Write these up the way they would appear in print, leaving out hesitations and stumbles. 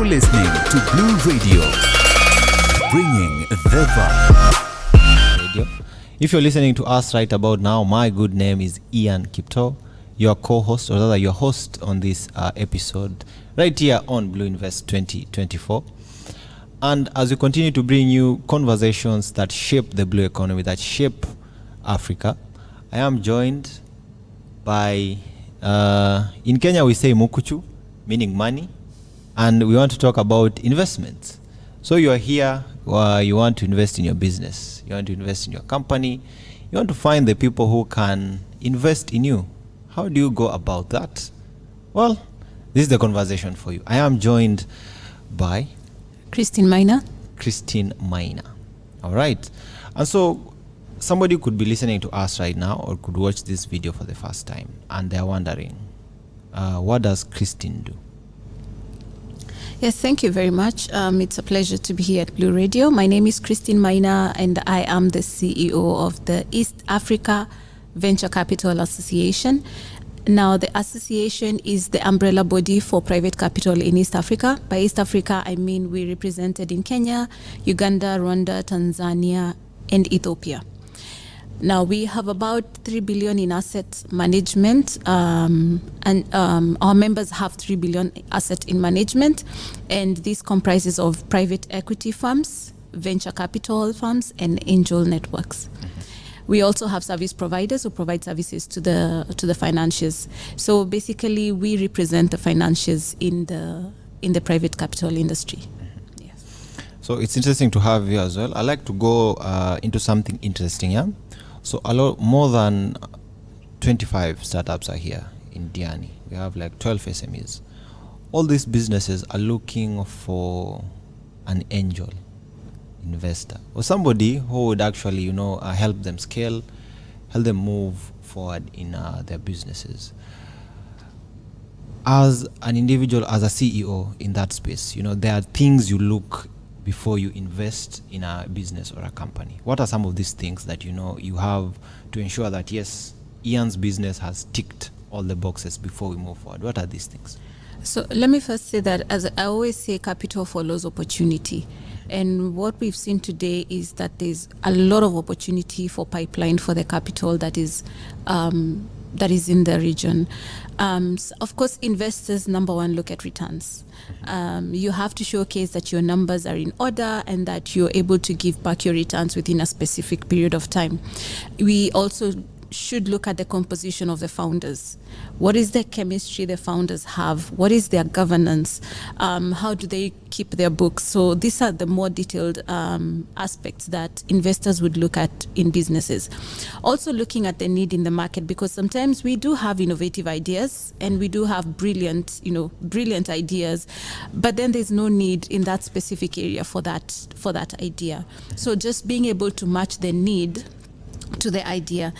You're listening to Blue Radio, bringing the vibe. Radio. If you're listening to us right about now, my good name is Ian Kipto, your co-host, or rather your host on this episode, right here on Blue Invest 2024. And as we continue to bring you conversations that shape the blue economy, that shape Africa, I am joined by, in Kenya we say mukuchu, meaning money, and we want to talk about investments. So you are here, you want to invest in your business, you want to invest in your company, you want to find the people who can invest in you. How do you go about that? Well, this is the conversation for you. I am joined by Maina. Maina. All right. And so somebody could be listening to us right now or could watch this video for the first time and they're wondering, what does Christine do? Yes, thank you very much. It's a pleasure to be here at Blue Radio. My name is Maina and I am the CEO of the East Africa Venture Capital Association. Now, the association is the umbrella body for private capital in East Africa. By East Africa, I mean we're represented in Kenya, Uganda, Rwanda, Tanzania, and Ethiopia. Now, we have about 3 billion in asset management, and our members have 3 billion asset in management, and this comprises of private equity firms, venture capital firms, and angel networks. We also have service providers who provide services to the financiers. So basically, we represent the financiers in the private capital industry. Yes. So it's interesting to have you as well. I like to go into something interesting. Yeah. So more than 25 startups are here in Diani. We have like 12 SMEs. All these businesses are looking for an angel investor or somebody who would actually help them scale, help them move forward in their businesses. As an individual, as a CEO in that space, there are things you look before you invest in a business or a company. What are some of these things that you have to ensure that yes, Ian's business has ticked all the boxes before we move forward? What are these things? So let me first say that, as I always say, capital follows opportunity. And what we've seen today is that there's a lot of opportunity for pipeline for the capital that is in the region. So of course, investors, number one, look at returns. You have to showcase that your numbers are in order and that you're able to give back your returns within a specific period of time. We also should look at the composition of the founders. What is the chemistry the founders have? What is their governance? How do they keep their books? So these are the more detailed aspects that investors would look at in businesses. Also looking at the need in the market, because sometimes we do have innovative ideas and we do have brilliant ideas, but then there's no need in that specific area for that idea. So just being able to match the need to the idea.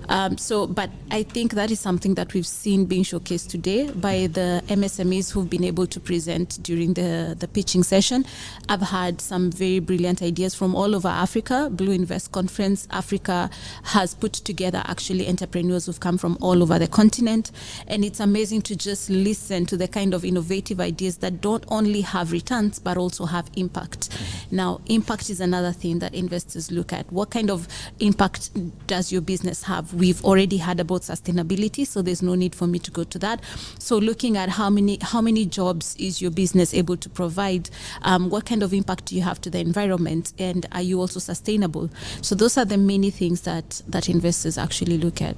But I think that is something that we've seen being showcased today by the MSMEs who've been able to present during the pitching session. I've had some very brilliant ideas from all over Africa. Blue Invest Conference Africa has put together actually entrepreneurs who've come from all over the continent. And it's amazing to just listen to the kind of innovative ideas that don't only have returns, but also have impact. Now, impact is another thing that investors look at. What kind of impact does your business have? We've already had about sustainability, so there's no need for me to go to that. So looking at how many jobs is your business able to provide, what kind of impact do you have to the environment, and are you also sustainable? So those are the many things that investors actually look at.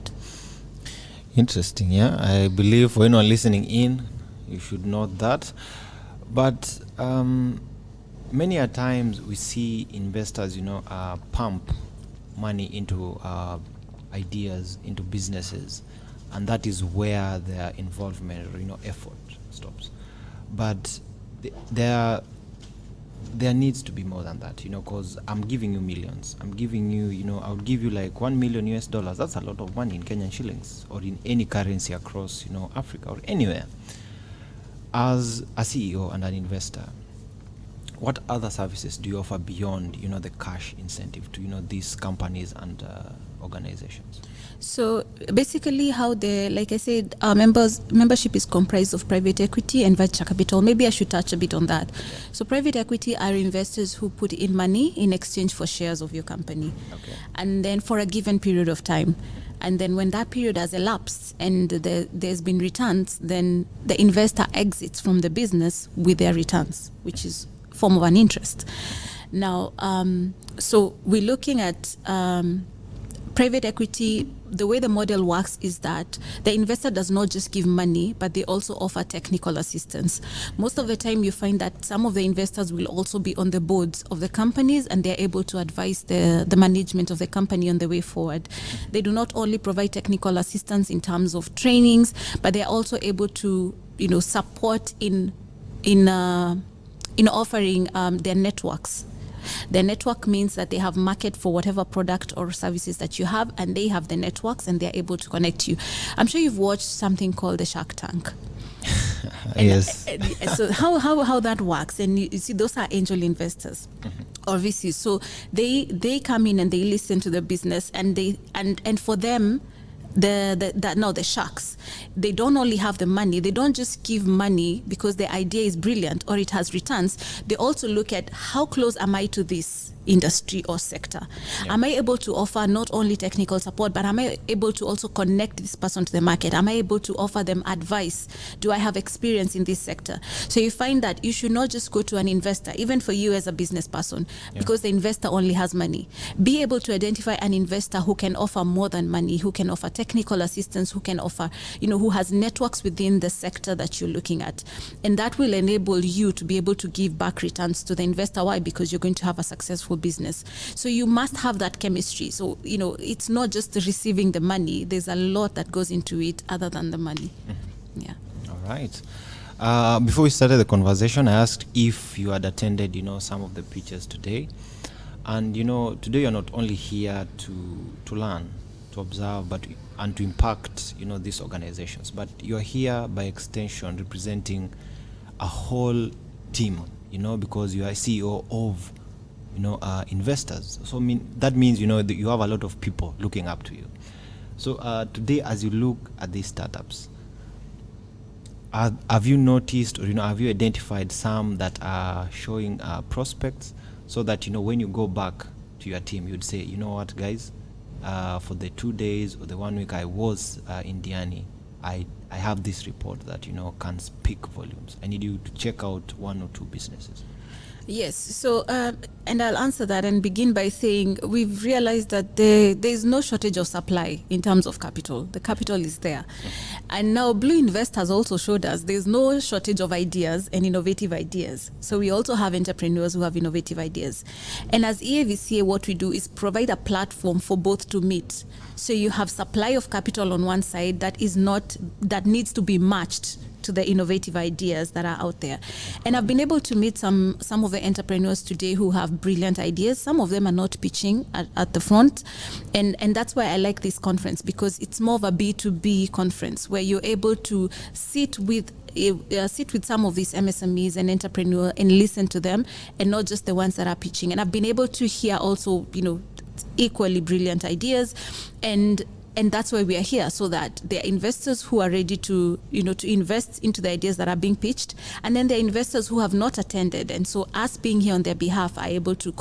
Interesting, yeah. I believe for anyone listening in, you should note that. But many a times we see investors, pump money into ideas, into businesses, and that is where their involvement or effort stops. But there needs to be more than that, because I'm giving you millions. I'm giving you, I would give you like $1 million US. That's a lot of money in Kenyan shillings or in any currency across Africa or anywhere. As a CEO and an investor, what other services do you offer beyond, the cash incentive to, these companies and organizations? So basically, how like I said, our membership is comprised of private equity and venture capital. Maybe I should touch a bit on that. So private equity are investors who put in money in exchange for shares of your company, and then for a given period of time. And then when that period has elapsed and there's been returns, then the investor exits from the business with their returns, which is form of an interest. Now, so we're looking at private equity. The way the model works is that the investor does not just give money, but they also offer technical assistance. Most of the time you find that some of the investors will also be on the boards of the companies, and they're able to advise the management of the company on the way forward. They do not only provide technical assistance in terms of trainings, but they're also able to, support in offering their networks. Their network means that they have market for whatever product or services that you have, and they have the networks and they're able to connect you. I'm sure you've watched something called the Shark Tank. Yes. So how that works, and you see those are angel investors or VCs. So they come in and they listen to the business, and for them, the sharks, they don't only have the money. They don't just give money because the idea is brilliant or it has returns. They also look at how close am I to this industry or sector. Am I able to offer not only technical support, but am I able to also connect this person to the market? Am I able to offer them advice? Do I have experience in this sector? So you find that you should not just go to an investor, even for you as a business person, because the investor only has money. Be able to identify an investor who can offer more than money, who can offer technical assistance, who can offer, who has networks within the sector that you're looking at. And that will enable you to be able to give back returns to the investor. Why? Because you're going to have a successful business. So you must have that chemistry. So, it's not just receiving the money. There's a lot that goes into it other than the money. Yeah. All right. Before we started the conversation, I asked if you had attended, some of the pitches today. And, today you're not only here to learn, to observe, and to impact, these organizations, but you're here by extension representing a whole team, because you are CEO of investors. So that means that you have a lot of people looking up to you. So today, as you look at these startups, have you noticed, or have you identified some that are showing prospects, so that when you go back to your team, you'd say, what, guys, for the 2 days or the 1 week I was in Diani, I have this report that can speak volumes. I need you to check out 1 or 2 businesses. Yes. So, and I'll answer that and begin by saying we've realized that there is no shortage of supply in terms of capital. The capital is there. And now Blue Invest has also showed us there's no shortage of ideas and innovative ideas. So we also have entrepreneurs who have innovative ideas. And as EAVCA, what we do is provide a platform for both to meet. So you have supply of capital on one side that needs to be matched to the innovative ideas that are out there. And I've been able to meet some of the entrepreneurs today who have brilliant ideas. Some of them are not pitching at the front. And that's why I like this conference, because it's more of a B2B conference where you're able to sit with some of these MSMEs and entrepreneurs and listen to them, and not just the ones that are pitching. And I've been able to hear also, equally brilliant ideas, and that's why we are here, so that there are investors who are ready to invest into the ideas that are being pitched, and then there are investors who have not attended, and so us being here on their behalf are able to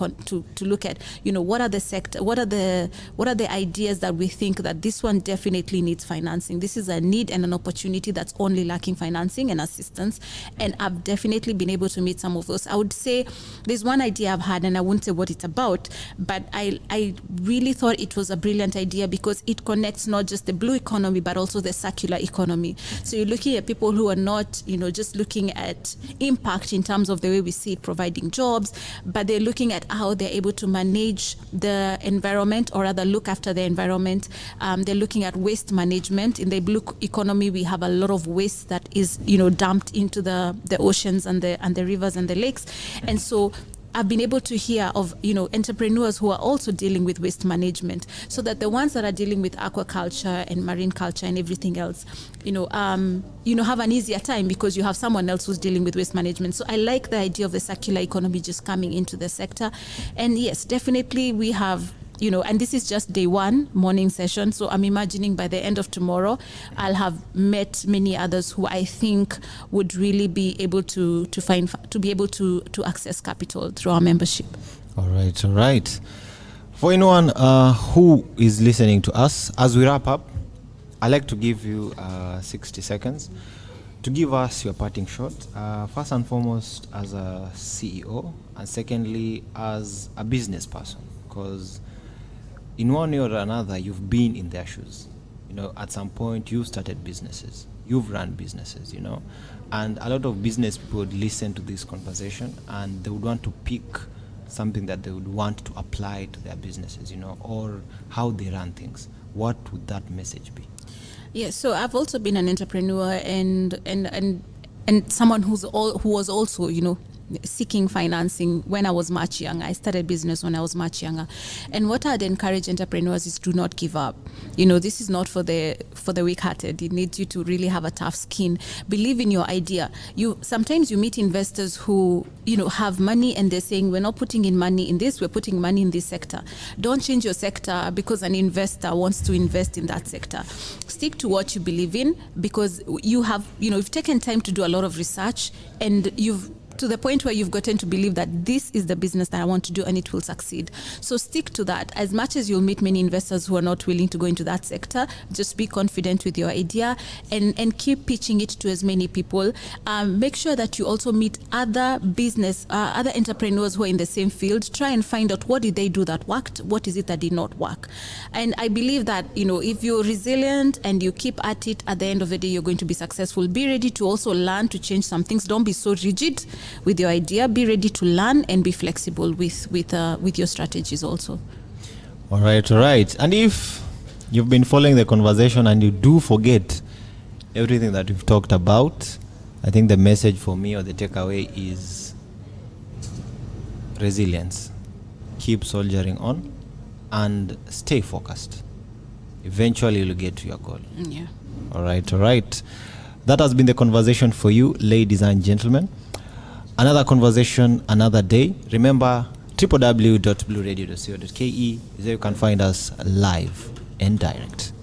look at what are the ideas that we think that this one definitely needs financing. This is a need and an opportunity that's only lacking financing and assistance, and I've definitely been able to meet some of those. I would say there's one idea I've had, and I won't say what it's about, but I really thought it was a brilliant idea because it connects not just the blue economy, but also the circular economy. So you're looking at people who are not, just looking at impact in terms of the way we see it providing jobs, but they're looking at how they're able to manage the environment, or rather look after the environment. They're looking at waste management. In the blue economy, we have a lot of waste that is, dumped into the oceans and the rivers and the lakes. And so I've been able to hear of, entrepreneurs who are also dealing with waste management, so that the ones that are dealing with aquaculture and marine culture and everything else, have an easier time because you have someone else who's dealing with waste management. So I like the idea of the circular economy just coming into the sector. And yes, definitely we have, and this is just day one morning session. So I'm imagining by the end of tomorrow, I'll have met many others who I think would really be able to be able to access capital through our membership. All right. For anyone who is listening to us, as we wrap up, I'd like to give you 60 seconds to give us your parting shot. First and foremost, as a CEO, and secondly, as a business person, because in one way or another, you've been in their shoes. At some point, you've started businesses, you've run businesses, and a lot of business people would listen to this conversation and they would want to pick something that they would want to apply to their businesses, or how they run things. What would that message be? Yeah, so I've also been an entrepreneur and someone who was also, seeking financing when I was much younger. I started business when I was much younger. And what I'd encourage entrepreneurs is do not give up. This is not for the weak-hearted. It needs you to really have a tough skin. Believe in your idea. Sometimes you meet investors who, have money and they're saying, we're not putting in money in this, we're putting money in this sector. Don't change your sector because an investor wants to invest in that sector. Stick to what you believe in, because you've taken time to do a lot of research and to the point where you've gotten to believe that this is the business that I want to do and it will succeed. So stick to that. As much as you'll meet many investors who are not willing to go into that sector, just be confident with your idea and keep pitching it to as many people. Make sure that you also meet other entrepreneurs who are in the same field. Try and find out, what did they do that worked? What is it that did not work? And I believe that, if you're resilient and you keep at it, at the end of the day, you're going to be successful. Be ready to also learn to change some things. Don't be so rigid with your idea. Be ready to learn and be flexible with your strategies also. All right. And if you've been following the conversation and you do forget everything that we've talked about, I think the message for me, or the takeaway, is resilience. Keep soldiering on and stay focused. Eventually you'll get to your goal. Yeah. All right. That has been the conversation for you, ladies and gentlemen. Another conversation, another day. Remember, www.blueradio.co.ke is where you can find us live and direct.